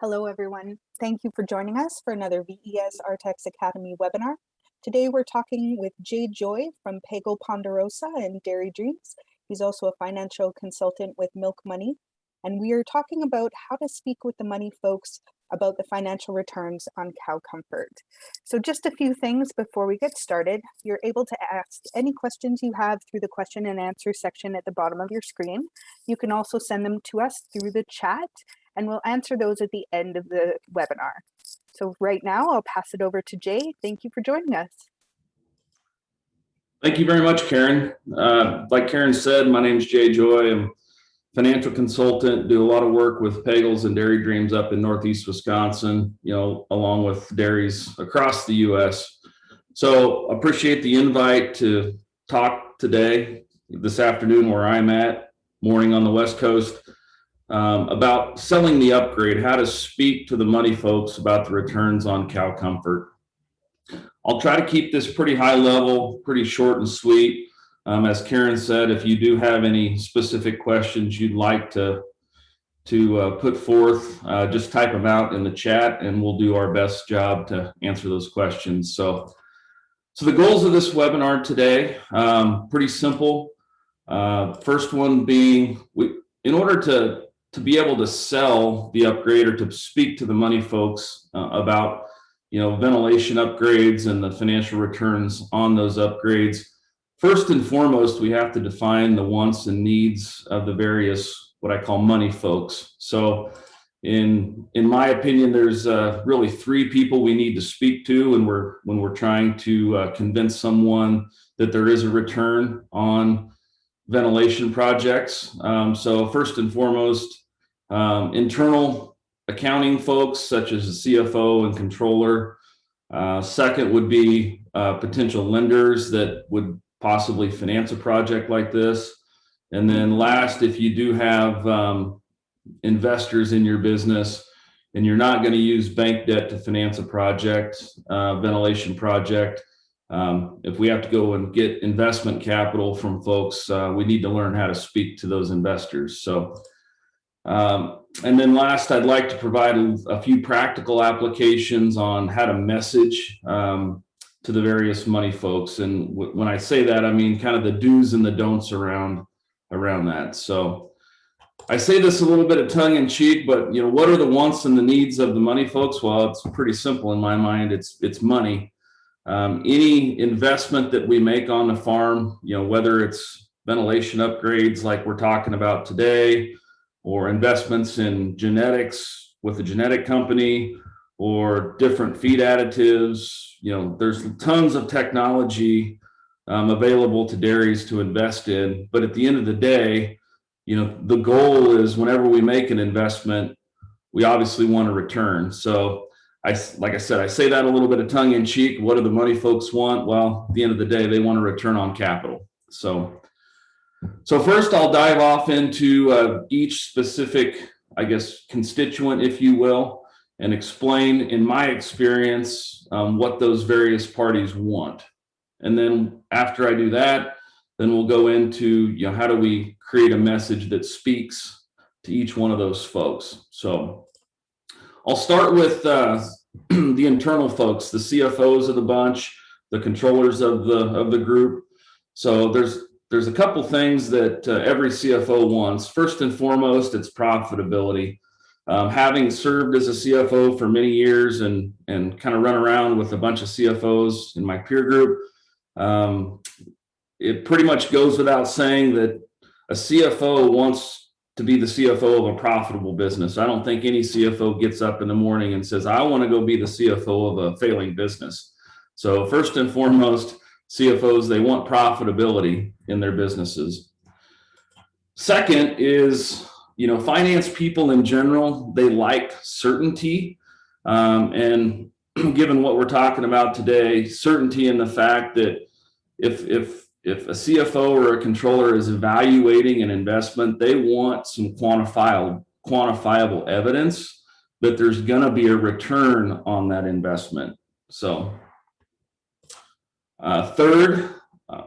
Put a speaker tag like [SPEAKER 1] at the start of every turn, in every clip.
[SPEAKER 1] Hello, everyone. Thank you for joining us for another VES-Artex Academy webinar. Today, we're talking with Jay Joy from Pagel Ponderosa and Dairy Dreams. He's also a financial consultant with Milk Money. And we are talking about how to speak with the money folks about the financial returns on Cow Comfort. So just a few things before we get started. You're able to ask any questions you have through the question and answer section at the bottom of your screen. You can also send them to us through the chat, and we'll answer those at the end of the webinar. So right now, I'll pass it over to Jay. Thank you for joining us.
[SPEAKER 2] Thank you very much, Karen. Like Karen said, my name is Jay Joy. I'm a financial consultant, do a lot of work with Pagels and Dairy Dreams up in Northeast Wisconsin, along with dairies across the U.S. So appreciate the invite to talk today, this afternoon where I'm at, morning on the West Coast, about selling the upgrade, how to speak to the money folks about the returns on Cow Comfort. I'll try to keep this pretty high level, pretty short and sweet. As Karen said, if you do have any specific questions you'd like to put forth, just type them out in the chat and we'll do our best job to answer those questions. So the goals of this webinar today, pretty simple. First one being, in order to be able to sell the upgrade or to speak to the money folks about ventilation upgrades and the financial returns on those upgrades, first and foremost, we have to define the wants and needs of the various, what I call money folks. So in my opinion, there's really three people we need to speak to when we're trying to convince someone that there is a return on ventilation projects. So first and foremost, internal accounting folks such as the CFO and controller. Second would be potential lenders that would possibly finance a project like this. And then last, if you do have investors in your business and you're not going to use bank debt to finance a project, ventilation project, if we have to go and get investment capital from folks, we need to learn how to speak to those investors. So, and then last, I'd like to provide a few practical applications on how to message to the various money folks. And when I say that, I mean kind of the do's and the don'ts around that. So I say this a little bit of tongue in cheek, but what are the wants and the needs of the money folks? Well, it's pretty simple in my mind. It's money. Any investment that we make on the farm, whether it's ventilation upgrades like we're talking about today, or investments in genetics with a genetic company, or different feed additives, there's tons of technology available to dairies to invest in. But at the end of the day, the goal is whenever we make an investment, we obviously want a return. So like I said, I say that a little bit of tongue in cheek. What do the money folks want? Well, at the end of the day, they want a return on capital. So first I'll dive off into each specific, constituent, if you will, and explain in my experience what those various parties want. And then after I do that, then we'll go into how do we create a message that speaks to each one of those folks. So I'll start with the internal folks, the CFOs of the bunch, the controllers of the group. So there's a couple things that every CFO wants. First and foremost, it's profitability. Having served as a CFO for many years and kind of run around with a bunch of CFOs in my peer group, it pretty much goes without saying that a CFO wants to be the CFO of a profitable business. I don't think any CFO gets up in the morning and says, I want to go be the CFO of a failing business. So first and foremost, CFOs, they want profitability in their businesses. Second is, finance people in general, they like certainty. And given what we're talking about today, certainty in the fact that if a CFO or a controller is evaluating an investment, they want some quantifiable evidence that there's going to be a return on that investment. So third,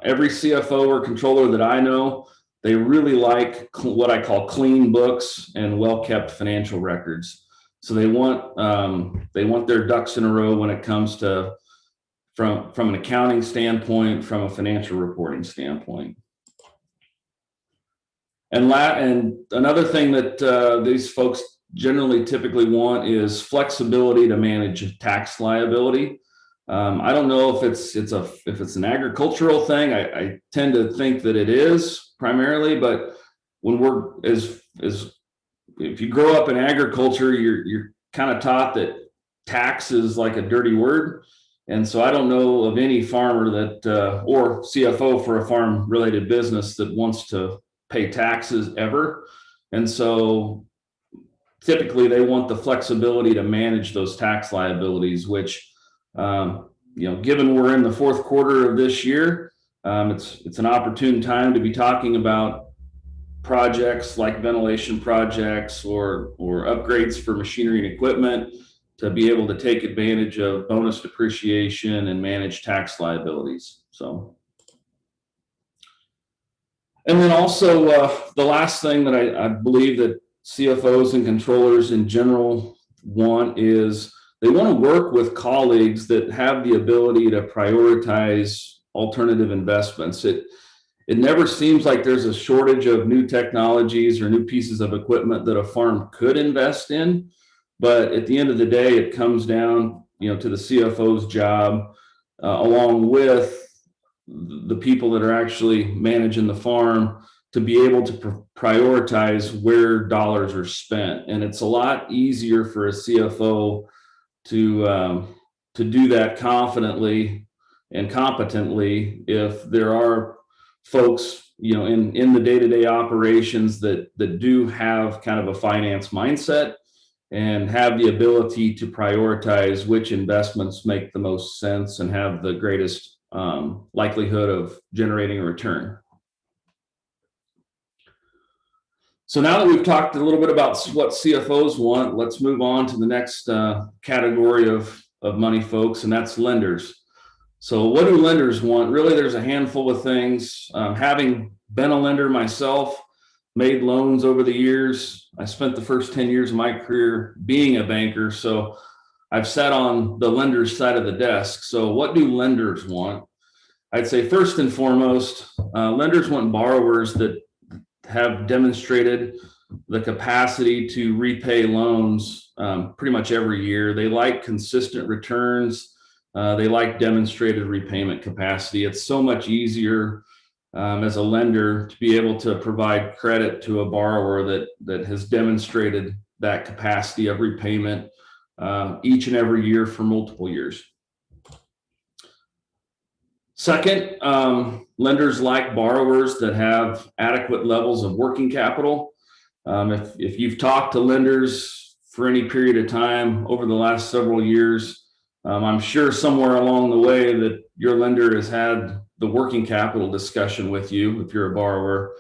[SPEAKER 2] every CFO or controller that I know, they really like what I call clean books and well-kept financial records. So they want their ducks in a row when it comes to from an accounting standpoint, from a financial reporting standpoint. And another thing that these folks generally typically want is flexibility to manage tax liability. I don't know if it's an agricultural thing. I tend to think that it is primarily, but when we're if you grow up in agriculture, you're kind of taught that tax is like a dirty word. And so I don't know of any farmer that or CFO for a farm related business that wants to pay taxes ever. And so typically they want the flexibility to manage those tax liabilities, which, given we're in the fourth quarter of this year, it's an opportune time to be talking about projects like ventilation projects or upgrades for machinery and equipment to be able to take advantage of bonus depreciation and manage tax liabilities. So. And then also the last thing that I believe that CFOs and controllers in general want is they want to work with colleagues that have the ability to prioritize alternative investments. It never seems like there's a shortage of new technologies or new pieces of equipment that a farm could invest in. But at the end of the day, it comes down, to the CFO's job, along with the people that are actually managing the farm, to be able to prioritize where dollars are spent. And it's a lot easier for a CFO to do that confidently and competently if there are folks, in the day-to-day operations that do have kind of a finance mindset and have the ability to prioritize which investments make the most sense and have the greatest likelihood of generating a return. So now that we've talked a little bit about what CFOs want, let's move on to the next category of money folks, and that's lenders. So what do lenders want? Really, there's a handful of things. Having been a lender myself, made loans over the years. I spent the first 10 years of my career being a banker, so I've sat on the lender's side of the desk. So what do lenders want? I'd say first and foremost, lenders want borrowers that have demonstrated the capacity to repay loans pretty much every year. They like consistent returns. They like demonstrated repayment capacity. It's so much easier as a lender to be able to provide credit to a borrower that has demonstrated that capacity of repayment each and every year for multiple years. Second, lenders like borrowers that have adequate levels of working capital. If you've talked to lenders for any period of time over the last several years, I'm sure somewhere along the way that your lender has had the working capital discussion with you if you're a borrower.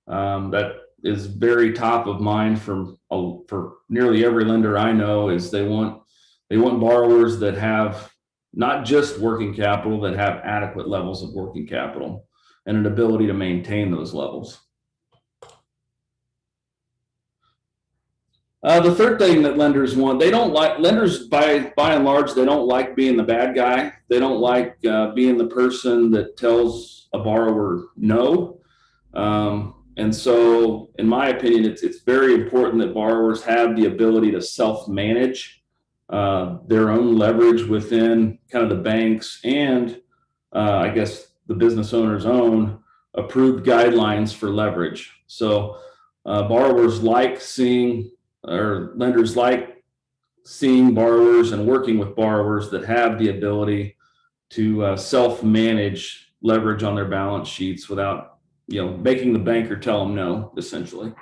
[SPEAKER 2] That is very top of mind for nearly every lender I know. Is they want borrowers that have not just working capital, that have adequate levels of working capital and an ability to maintain those levels. The third thing that lenders want, they don't like, lenders by and large, they don't like being the bad guy. They don't like being the person that tells a borrower no. And so in my opinion, it's very important that borrowers have the ability to self-manage their own leverage within kind of the banks and I guess the business owner's own approved guidelines for leverage. So borrowers like seeing, or lenders like seeing borrowers and working with borrowers that have the ability to self-manage leverage on their balance sheets without, making the banker tell them no, essentially.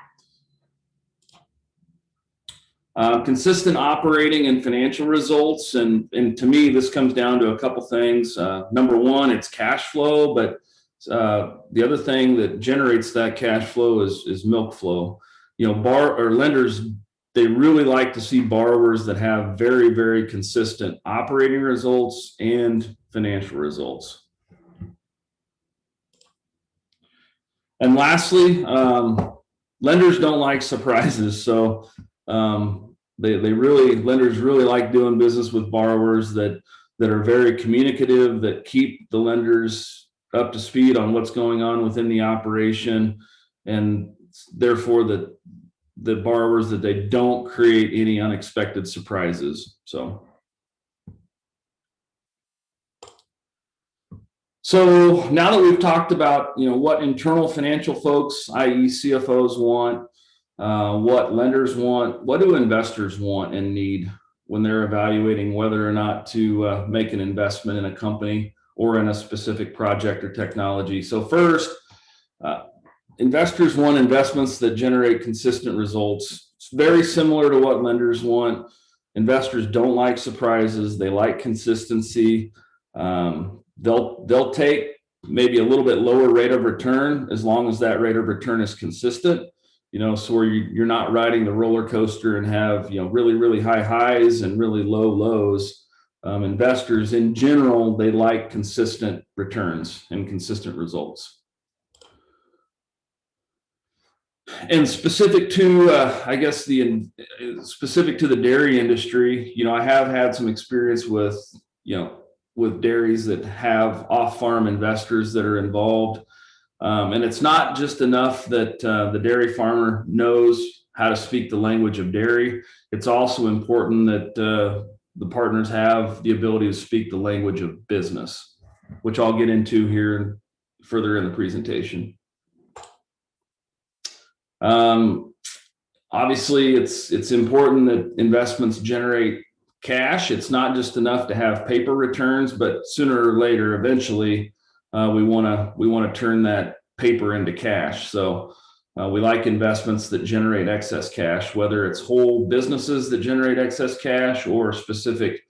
[SPEAKER 2] Consistent operating and financial results. And to me, this comes down to a couple things. Number one, it's cash flow, but the other thing that generates that cash flow is milk flow. Lenders, they really like to see borrowers that have very, very consistent operating results and financial results. And lastly, lenders don't like surprises. So lenders really like doing business with borrowers that are very communicative, that keep the lenders up to speed on what's going on within the operation, and therefore that the borrowers, that they don't create any unexpected surprises. So now that we've talked about, what internal financial folks, i.e. CFOs, want, what lenders want, what do investors want and need when they're evaluating whether or not to make an investment in a company or in a specific project or technology? So first, investors want investments that generate consistent results. It's very similar to what lenders want. Investors don't like surprises. They like consistency. They'll take maybe a little bit lower rate of return as long as that rate of return is consistent. So where you're not riding the roller coaster and have really, really high highs and really low lows. Investors in general, they like consistent returns and consistent results. And specific to, specific to the dairy industry, I have had some experience with dairies that have off-farm investors that are involved. And it's not just enough that the dairy farmer knows how to speak the language of dairy. It's also important that the partners have the ability to speak the language of business, which I'll get into here further in the presentation. Obviously, it's important that investments generate cash. It's not just enough to have paper returns, but sooner or later, eventually, we want to turn that paper into cash. So we like investments that generate excess cash, whether it's whole businesses that generate excess cash or specific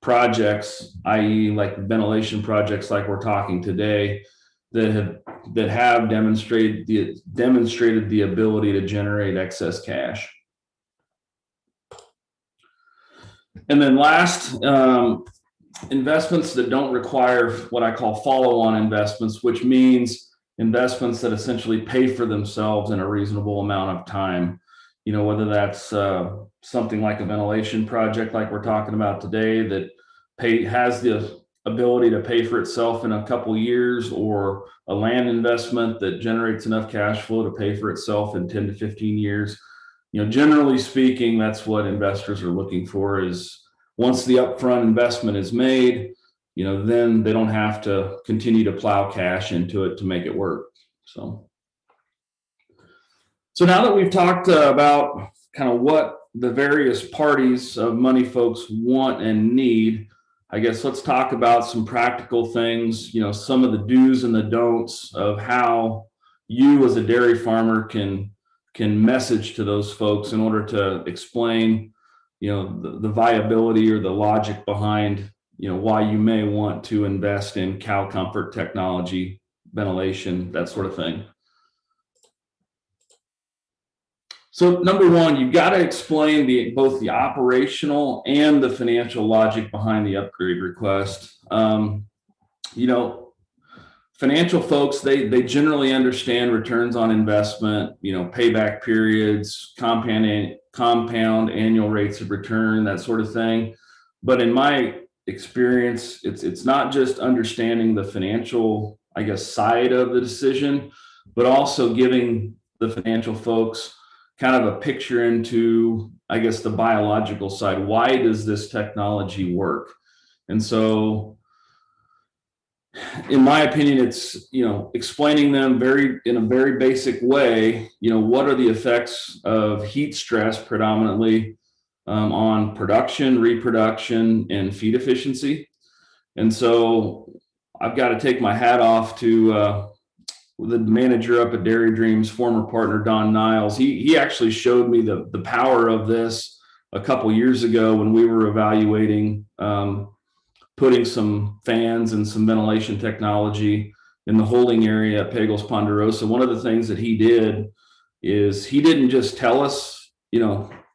[SPEAKER 2] projects, i.e. like ventilation projects like we're talking today, that have demonstrated the ability to generate excess cash. And then last, investments that don't require what I call follow-on investments, which means investments that essentially pay for themselves in a reasonable amount of time. Whether that's something like a ventilation project like we're talking about today that has the ability to pay for itself in a couple years, or a land investment that generates enough cash flow to pay for itself in 10 to 15 years. Generally speaking, that's what investors are looking for, is once the upfront investment is made, then they don't have to continue to plow cash into it to make it work. So now that we've talked about kind of what the various parties of money folks want and need, I guess let's talk about some practical things, some of the do's and the don'ts of how you as a dairy farmer can message to those folks in order to explain, the viability or the logic behind, why you may want to invest in cow comfort technology, ventilation, that sort of thing. So number one, you've got to explain both the operational and the financial logic behind the upgrade request. Financial folks, they generally understand returns on investment, payback periods, compound annual rates of return, that sort of thing. But in my experience, it's not just understanding the financial, side of the decision, but also giving the financial folks kind of a picture into, the biological side. Why does this technology work? And so, in my opinion, it's, explaining them in a very basic way, what are the effects of heat stress predominantly on production, reproduction, and feed efficiency. And so I've got to take my hat off to the manager up at Dairy Dreams, former partner Don Niles. He actually showed me the power of this a couple years ago when we were evaluating putting some fans and some ventilation technology in the holding area at Pagels Ponderosa. One of the things that he did is he didn't just tell us,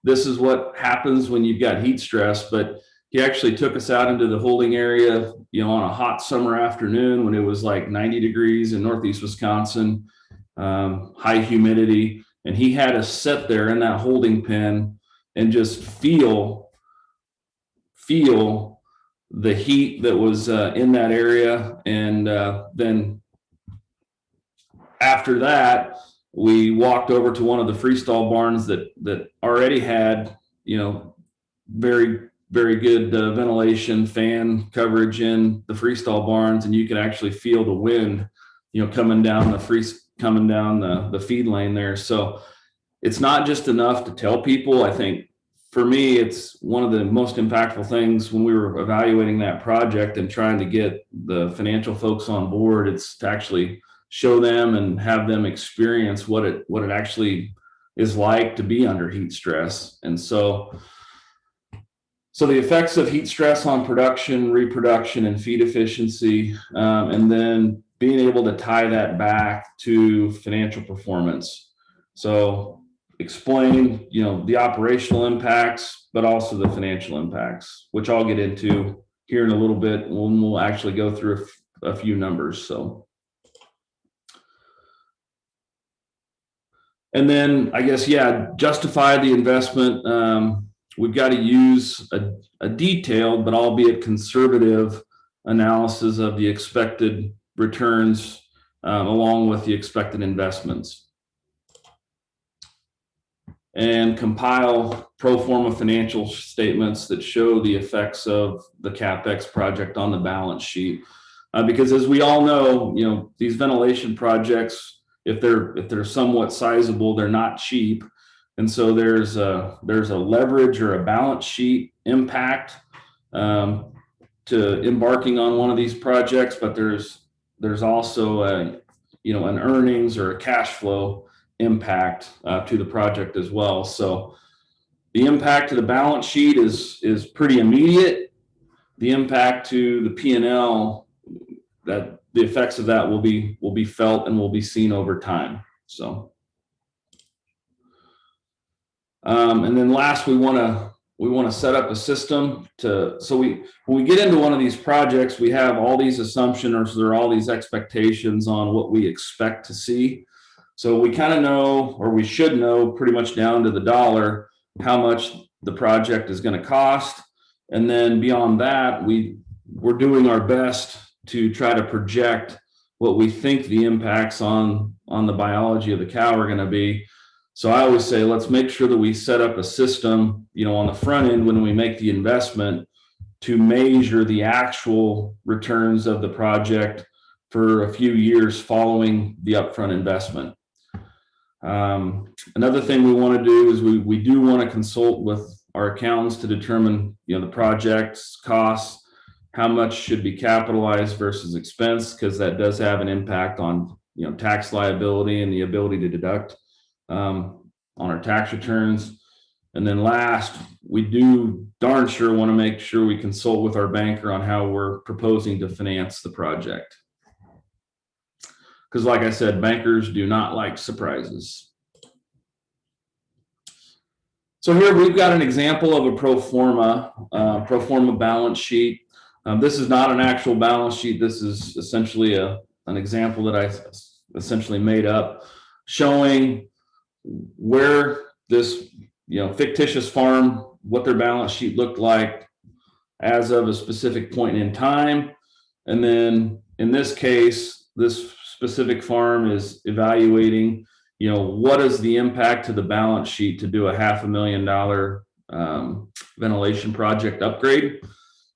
[SPEAKER 2] this is what happens when you've got heat stress, but he actually took us out into the holding area, on a hot summer afternoon when it was like 90 degrees in Northeast Wisconsin, high humidity. And he had us sit there in that holding pen and just feel the heat that was in that area. And then after that, we walked over to one of the freestall barns that already had, very, very good ventilation, fan coverage in the freestall barns, and you could actually feel the wind, coming down the feed lane there. So it's not just enough to tell people. I think for me, it's one of the most impactful things when we were evaluating that project and trying to get the financial folks on board. It's to actually show them and have them experience what it actually is like to be under heat stress. And so the effects of heat stress on production, reproduction, and feed efficiency, and then being able to tie that back to financial performance. So explain, the operational impacts, but also the financial impacts, which I'll get into here in a little bit when we'll actually go through a few numbers. So, and then I guess, justify the investment. We've got to use a detailed, but albeit conservative analysis of the expected returns along with the expected investments, and compile pro forma financial statements that show the effects of the CapEx project on the balance sheet. Because as we all know, these ventilation projects, if they're somewhat sizable, they're not cheap. And so there's a leverage or a balance sheet impact to embarking on one of these projects, but there's also an earnings or a cash flow impact to the project as well. So the impact to the balance sheet is pretty immediate. The impact to the P&L, that the effects of that will be felt and will be seen over time. So. And then last, we want to set up a system when we get into one of these projects, we have all these assumptions, or there are all these expectations on what we expect to see. So we kind of know, or we should know pretty much down to the dollar, how much the project is going to cost. And then beyond that, we're doing our best to try to project what we think the impacts on the biology of the cow are going to be. So I always say, let's make sure that we set up a system, on the front end when we make the investment to measure the actual returns of the project for a few years following the upfront investment. Another thing we want to do is we do want to consult with our accountants to determine, the project's costs, how much should be capitalized versus expense, because that does have an impact on, tax liability and the ability to deduct on our tax returns. And then last, we do darn sure want to make sure we consult with our banker on how we're proposing to finance the project. Because like I said, bankers do not like surprises. So here we've got an example of a pro forma balance sheet. This is not an actual balance sheet. This is essentially an example that I essentially made up, showing where this fictitious farm, what their balance sheet looked like as of a specific point in time. And then in this case, this specific farm is evaluating, what is the impact to the balance sheet to do a $500,000 ventilation project upgrade.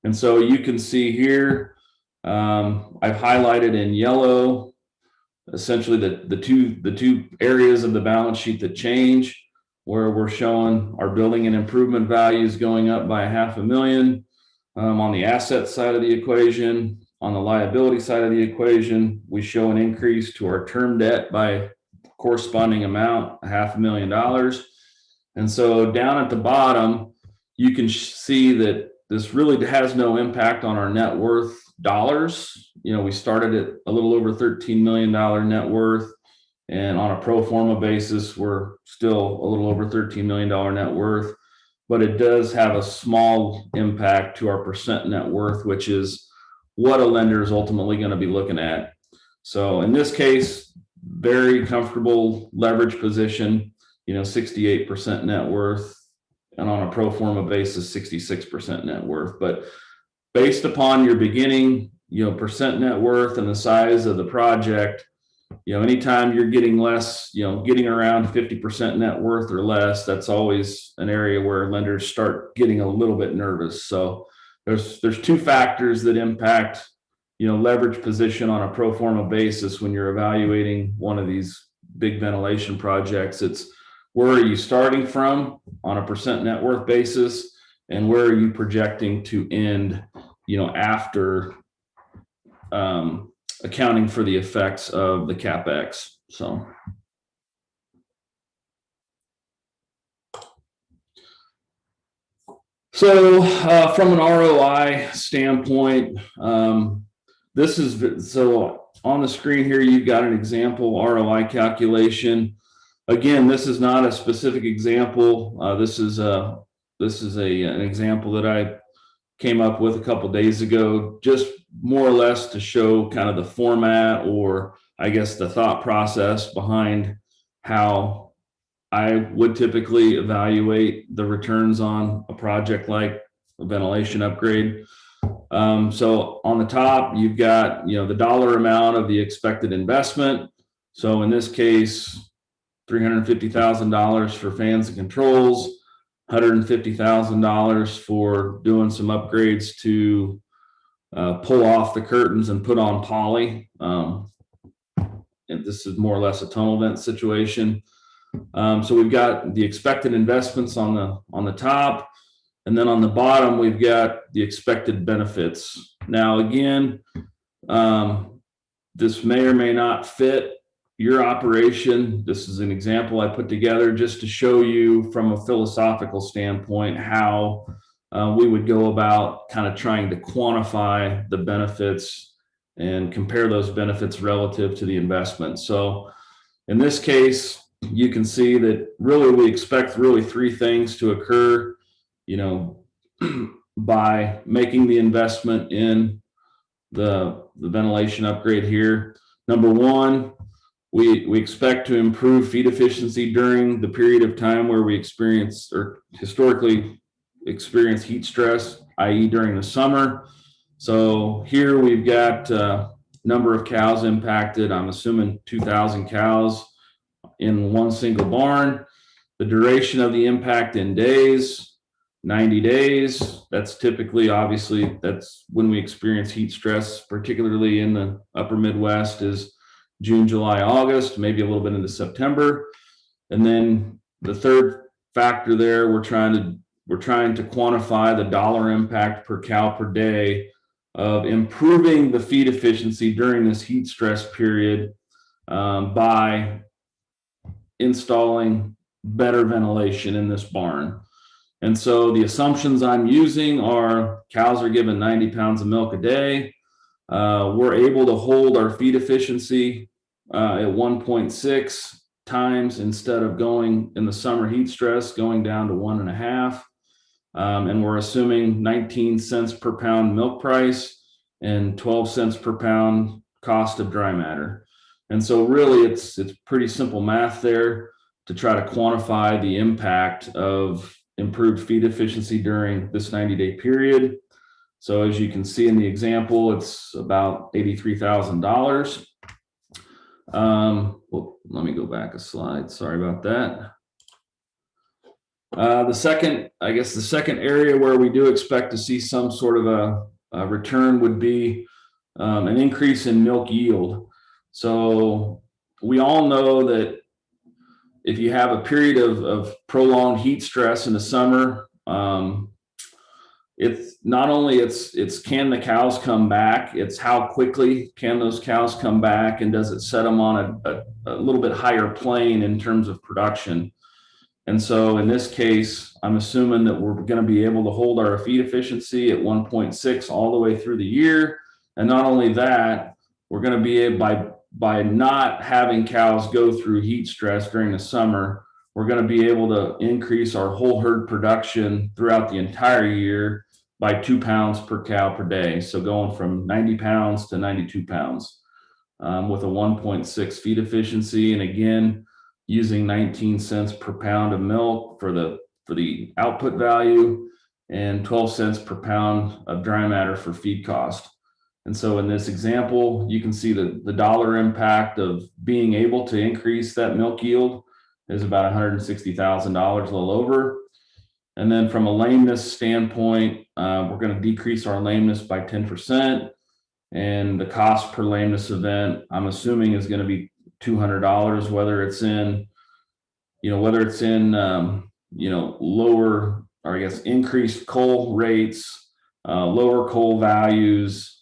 [SPEAKER 2] And so you can see here, I've highlighted in yellow essentially the two areas of the balance sheet that change, where we're showing our building and improvement values going up by $500,000 on the asset side of the equation. On the liability side of the equation, we show an increase to our term debt by corresponding amount, $500,000. And so down at the bottom, you can see that this really has no impact on our net worth dollars. We started at a little over $13 million net worth, and on a pro forma basis, we're still a little over $13 million net worth, but it does have a small impact to our percent net worth, which is what a lender is ultimately going to be looking at. So in this case, very comfortable leverage position, 68% net worth, and on a pro forma basis, 66% net worth. But based upon your beginning, percent net worth and the size of the project, anytime you're getting less, getting around 50% net worth or less, that's always an area where lenders start getting a little bit nervous. So there's two factors that impact, leverage position on a pro forma basis when you're evaluating one of these big ventilation projects. It's where are you starting from on a percent net worth basis, and where are you projecting to end, after accounting for the effects of the CapEx. So from an ROI standpoint, so on the screen here, you've got an example ROI calculation. Again, this is not a specific example. This is an example that I came up with a couple days ago, just more or less to show kind of the format, or I guess the thought process behind how I would typically evaluate the returns on a project like a ventilation upgrade. So on the top, you've got, the dollar amount of the expected investment. So in this case, $350,000 for fans and controls, $150,000 for doing some upgrades to pull off the curtains and put on poly. And this is more or less a tunnel vent situation. So we've got the expected investments on the top, and then on the bottom we've got the expected benefits. Now again, this may or may not fit your operation. This is an example I put together just to show you from a philosophical standpoint how we would go about kind of trying to quantify the benefits and compare those benefits relative to the investment. So in this case, you can see that really we expect really three things to occur, by making the investment in the ventilation upgrade here. Number one, we expect to improve feed efficiency during the period of time where we experience or historically experience heat stress, i.e. during the summer. So here we've got number of cows impacted. I'm assuming 2,000 cows in one single barn. The duration of the impact in days, 90 days. That's typically, obviously, that's when we experience heat stress, particularly in the upper Midwest, is June, July, August, maybe a little bit into September. And then the third factor there, we're trying to quantify the dollar impact per cow per day of improving the feed efficiency during this heat stress period by installing better ventilation in this barn. And so the assumptions I'm using are cows are given 90 pounds of milk a day. We're able to hold our feed efficiency at 1.6 times instead of going in the summer heat stress, going down to 1.5. And we're assuming 19 cents per pound milk price and 12 cents per pound cost of dry matter. And so really it's pretty simple math there to try to quantify the impact of improved feed efficiency during this 90-day period. So as you can see in the example, it's about $83,000. Well, let me go back a slide. Sorry about that. The second area where we do expect to see some sort of a return would be an increase in milk yield. So we all know that if you have a period of prolonged heat stress in the summer, it's not only it's can the cows come back, it's how quickly can those cows come back, and does it set them on a little bit higher plane in terms of production. And so in this case, I'm assuming that we're going to be able to hold our feed efficiency at 1.6 all the way through the year. And not only that, we're going to be able, by not having cows go through heat stress during the summer, we're going to be able to increase our whole herd production throughout the entire year by 2 pounds per cow per day. So going from 90 pounds to 92 pounds with a 1.6 feed efficiency. And again, using 19 cents per pound of milk for the for the output value and 12 cents per pound of dry matter for feed cost. And so in this example, you can see the dollar impact of being able to increase that milk yield is about $160,000, a little over. And then from a lameness standpoint, we're going to decrease our lameness by 10%. And the cost per lameness event, I'm assuming, is going to be $200, whether it's in, lower, or I guess increased coal rates, lower coal values,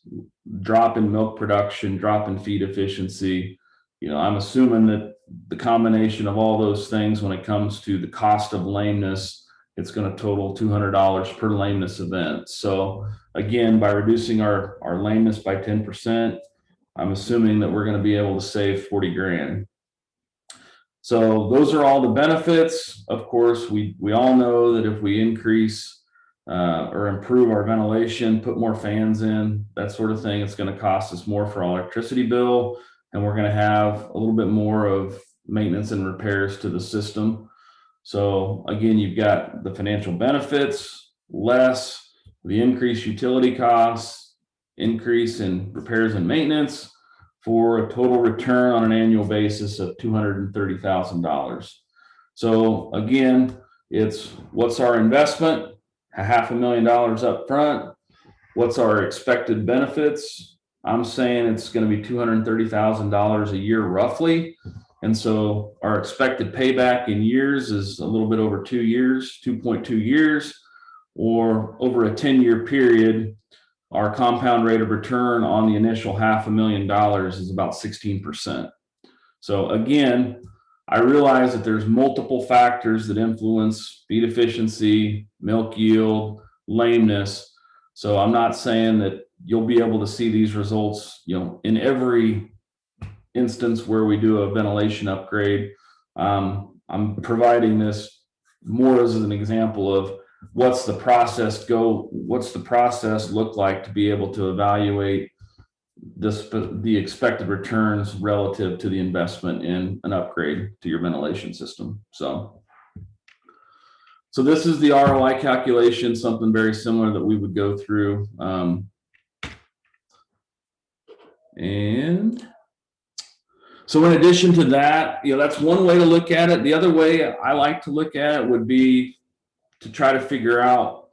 [SPEAKER 2] drop in milk production, drop in feed efficiency. I'm assuming that the combination of all those things, when it comes to the cost of lameness, it's going to total $200 per lameness event. So again, by reducing our lameness by 10%, I'm assuming that we're going to be able to save 40 grand. So those are all the benefits. Of course, we all know that if we increase or improve our ventilation, put more fans in, that sort of thing, it's going to cost us more for our electricity bill, and we're going to have a little bit more of maintenance and repairs to the system. So again, you've got the financial benefits, less the increased utility costs, increase in repairs and maintenance, for a total return on an annual basis of $230,000. So again, it's what's our investment, $500,000 up front. What's our expected benefits? I'm saying it's going to be $230,000 a year roughly. And so our expected payback in years is a little bit over 2 years, 2.2 years, or over a 10-year period. Our compound rate of return on the initial $500,000 is about 16%. So again, I realize that there's multiple factors that influence feed efficiency, milk yield, lameness. So I'm not saying that you'll be able to see these results, in every instance where we do a ventilation upgrade. I'm providing this more as an example of what's the process look like to be able to evaluate the expected returns relative to the investment in an upgrade to your ventilation system. So this is the ROI calculation, something very similar that we would go through. And so in addition to that, that's one way to look at it. The other way I like to look at it would be to try to figure out,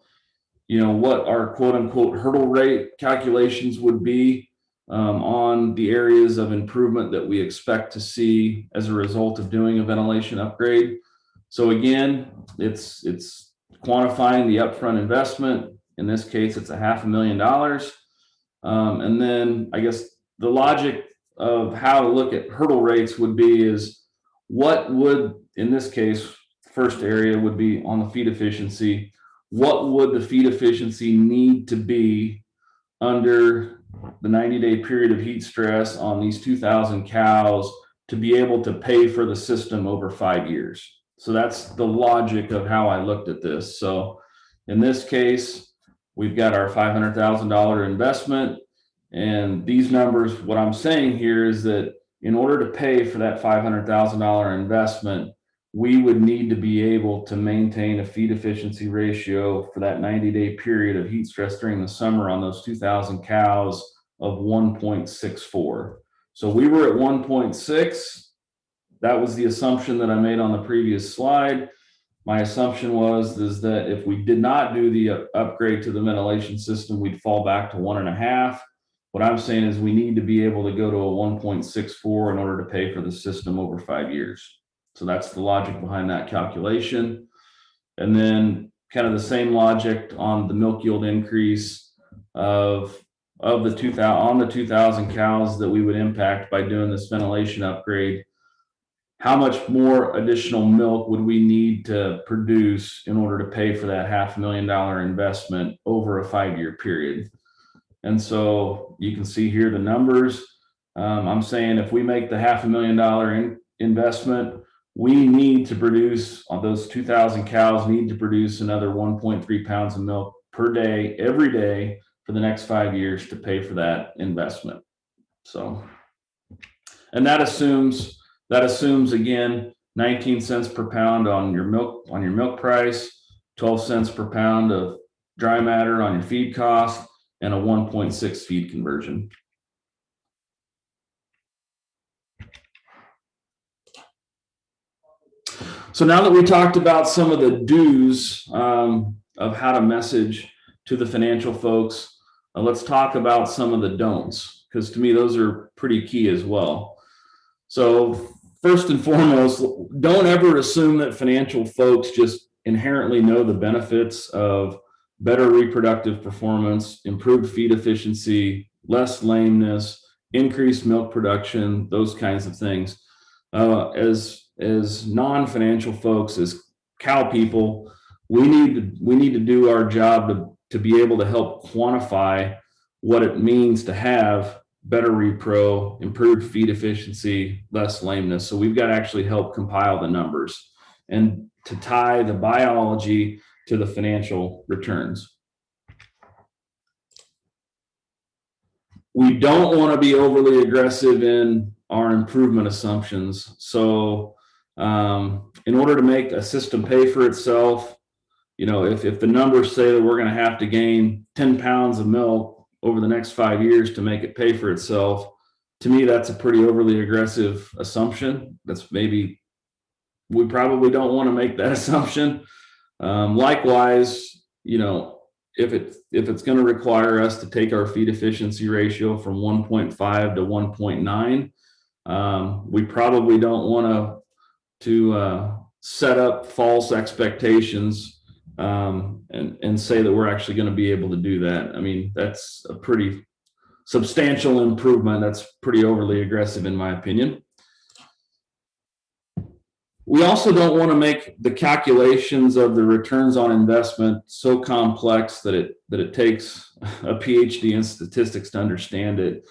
[SPEAKER 2] what our quote unquote hurdle rate calculations would be on the areas of improvement that we expect to see as a result of doing a ventilation upgrade. So again, it's quantifying the upfront investment. In this case, it's $500,000. And then I guess the logic of how to look at hurdle rates would be is what would, in this case, first area would be on the feed efficiency. What would the feed efficiency need to be under the 90-day period of heat stress on these 2,000 cows to be able to pay for the system over 5 years? So that's the logic of how I looked at this. So in this case, we've got our $500,000 investment. And these numbers, what I'm saying here is that in order to pay for that $500,000 investment, we would need to be able to maintain a feed efficiency ratio for that 90-day period of heat stress during the summer on those 2,000 cows of 1.64. So we were at 1.6. That was the assumption that I made on the previous slide. My assumption was that if we did not do the upgrade to the ventilation system, we'd fall back to 1.5. What I'm saying is we need to be able to go to a 1.64 in order to pay for the system over 5 years. So that's the logic behind that calculation. And then kind of the same logic on the milk yield increase of the 2,000 cows that we would impact by doing this ventilation upgrade. How much more additional milk would we need to produce in order to pay for that $500,000 investment over a 5-year period? And so you can see here the numbers. I'm saying if we make the $500,000 investment, we need to produce, those 2,000 cows need to produce another 1.3 pounds of milk per day, every day for the next 5 years to pay for that investment. So, and that assumes again, 19 cents per pound on your milk price. 12 cents per pound of dry matter on your feed cost, and a 1.6 feed conversion. So now that we talked about some of the do's of how to message to the financial folks, let's talk about some of the don'ts, because to me, those are pretty key as well. So first and foremost, don't ever assume that financial folks just inherently know the benefits of better reproductive performance, improved feed efficiency, less lameness, increased milk production, those kinds of things. As non-financial folks, as cow people, we need to do our job to be able to help quantify what it means to have better repro, improved feed efficiency, less lameness. So we've got to actually help compile the numbers and to tie the biology to the financial returns. We don't want to be overly aggressive in our improvement assumptions. So in order to make a system pay for itself, if the numbers say that we're going to have to gain 10 pounds of milk over the next 5 years to make it pay for itself, to me, that's a pretty overly aggressive assumption. We probably don't want to make that assumption. Likewise, if it's going to require us to take our feed efficiency ratio from 1.5 to 1.9, we probably don't want to set up false expectations and say that we're actually going to be able to do that. I mean, that's a pretty substantial improvement. That's pretty overly aggressive in my opinion. We also don't want to make the calculations of the returns on investment so complex that it takes a PhD in statistics to understand it.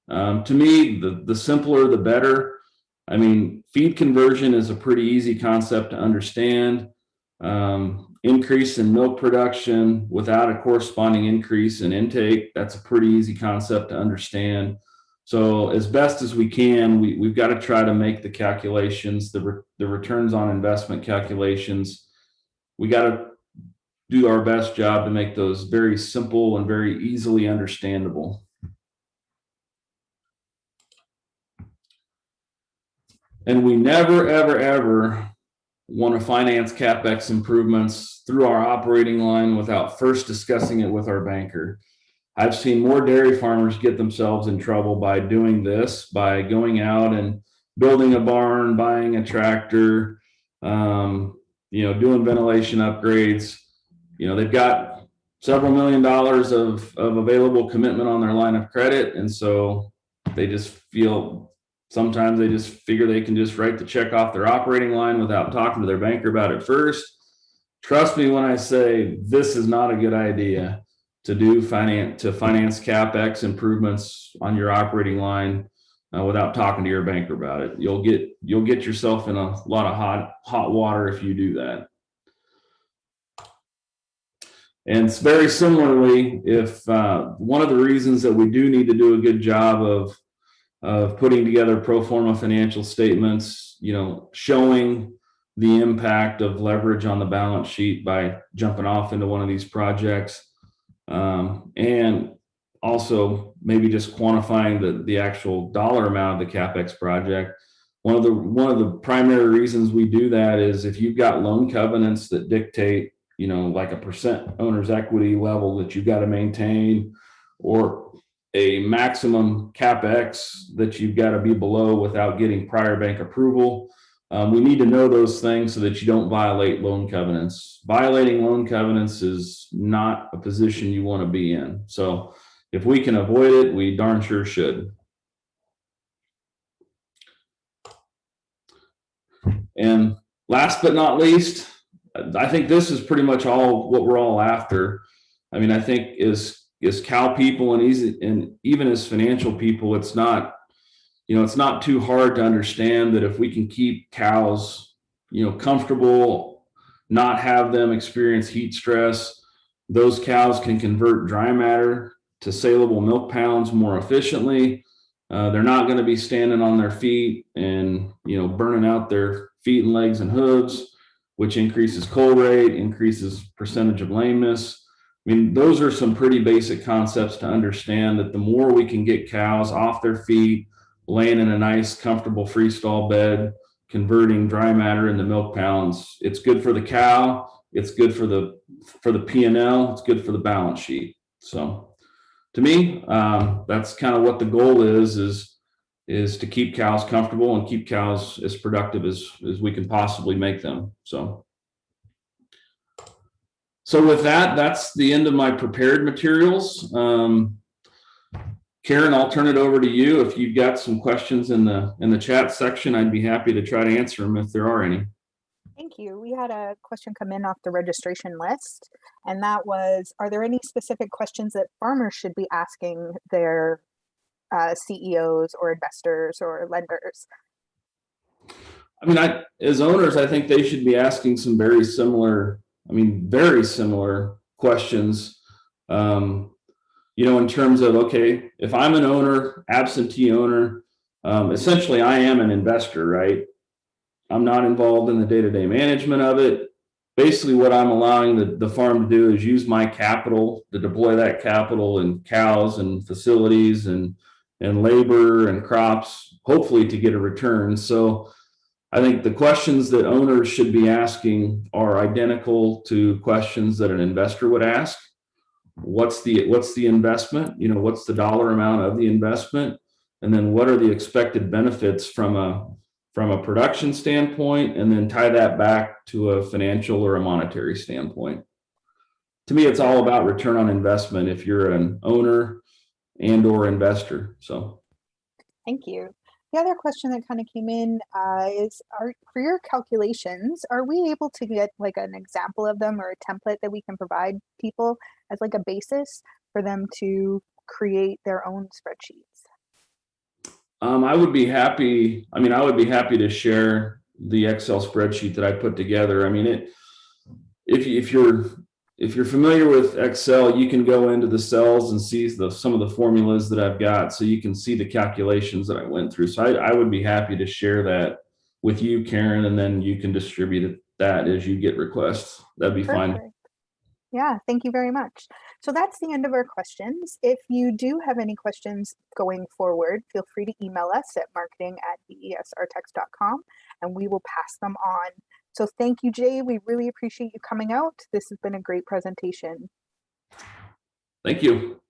[SPEAKER 2] To me, the simpler, the better. I mean, feed conversion is a pretty easy concept to understand. Increase in milk production without a corresponding increase in intake, that's a pretty easy concept to understand. So as best as we can, we've got to try to make the calculations, the returns on investment calculations. We got to do our best job to make those very simple and very easily understandable. And we never, ever, ever want to finance CapEx improvements through our operating line without first discussing it with our banker. I've seen more dairy farmers get themselves in trouble by doing this, by going out and building a barn, buying a tractor, doing ventilation upgrades. They've got several $1 million of available commitment on their line of credit. And so sometimes they just figure they can just write the check off their operating line without talking to their banker about it first. Trust me when I say this is not a good idea to finance CapEx improvements on your operating line without talking to your banker about it. You'll get yourself in a lot of hot water if you do that. And very similarly, if one of the reasons that we do need to do a good job of putting together pro forma financial statements, showing the impact of leverage on the balance sheet by jumping off into one of these projects, and also maybe just quantifying the actual dollar amount of the CapEx project. One of the primary reasons we do that is if you've got loan covenants that dictate, like a percent owner's equity level that you've got to maintain, or a maximum CapEx that you've got to be below without getting prior bank approval. We need to know those things so that you don't violate loan covenants. Violating loan covenants is not a position you want to be in. So if we can avoid it, we darn sure should. And last but not least, I think this is pretty much all what we're all after. I mean, I think as cow people and even as financial people, it's not too hard to understand that if we can keep cows, comfortable, not have them experience heat stress, those cows can convert dry matter to saleable milk pounds more efficiently. They're not going to be standing on their feet and, burning out their feet and legs and hooves. which increases cull rate, increases percentage of lameness. I mean, those are some pretty basic concepts to understand, that the more we can get cows off their feet, laying in a nice, comfortable freestall bed, converting dry matter into milk pounds, it's good for the cow, it's good for the P&L, it's good for the balance sheet. So to me, that's kind of what the goal is to keep cows comfortable and keep cows as productive as we can possibly make them. So with that, that's the end of my prepared materials. Karen, I'll turn it over to you. If you've got some questions in the chat section, I'd be happy to try to answer them if there are any.
[SPEAKER 1] Thank you. We had a question come in off the registration list, and that was, are there any specific questions that farmers should be asking their CEOs or investors or lenders?
[SPEAKER 2] I mean, as owners, I think they should be asking some very similar questions. In terms of, okay, if I'm an owner, absentee owner, essentially I am an investor, right? I'm not involved in the day-to-day management of it. Basically, what I'm allowing the farm to do is use my capital to deploy that capital in cows and facilities and labor and crops, hopefully to get a return. So I think the questions that owners should be asking are identical to questions that an investor would ask. What's the investment? What's the dollar amount of the investment? And then what are the expected benefits from a production standpoint, and then tie that back to a financial or a monetary standpoint. To me, it's all about return on investment if you're an owner and or investor. So
[SPEAKER 1] thank you. The other question that kind of came in is, for your calculations, are we able to get like an example of them or a template that we can provide people as like a basis for them to create their own spreadsheets?
[SPEAKER 2] I would be happy to share the Excel spreadsheet that I put together. I mean, if you're familiar with Excel, you can go into the cells and see some of the formulas that I've got, so you can see the calculations that I went through. So I would be happy to share that with you, Karen, and then you can distribute that as you get requests. That'd be
[SPEAKER 1] Perfect.
[SPEAKER 2] fine.
[SPEAKER 1] Yeah, thank you very much. So that's the end of our questions. If you do have any questions going forward, feel free to email us at marketing@VES-Artex.com and we will pass them on. So thank you, Jay. We really appreciate you coming out. This has been a great presentation.
[SPEAKER 2] Thank you.